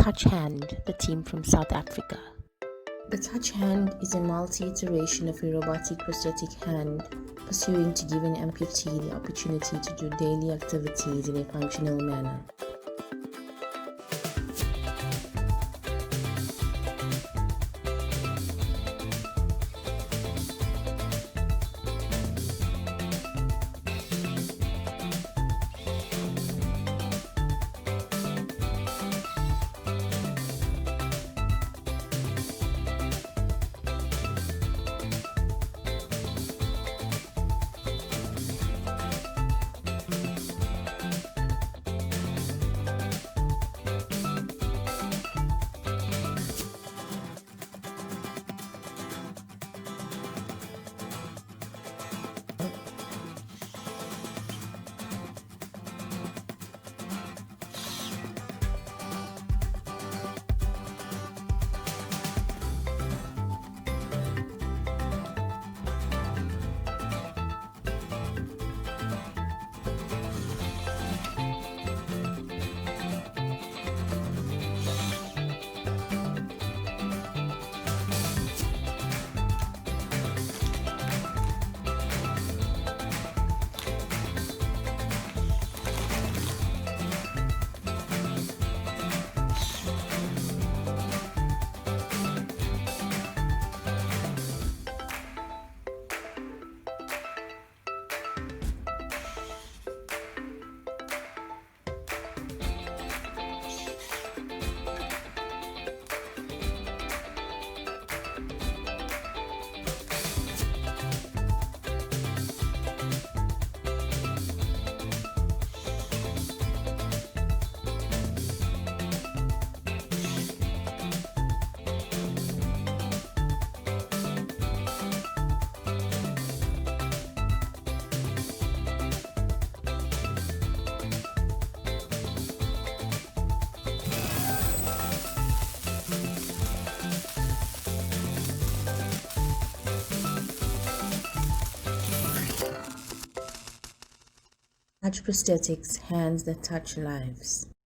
Touch Hand, the team from South Africa. The touch hand is a multi-iteration of a robotic prosthetic hand pursuing to give an amputee the opportunity to do daily activities in a functional manner. Touch prosthetics, hands that touch lives.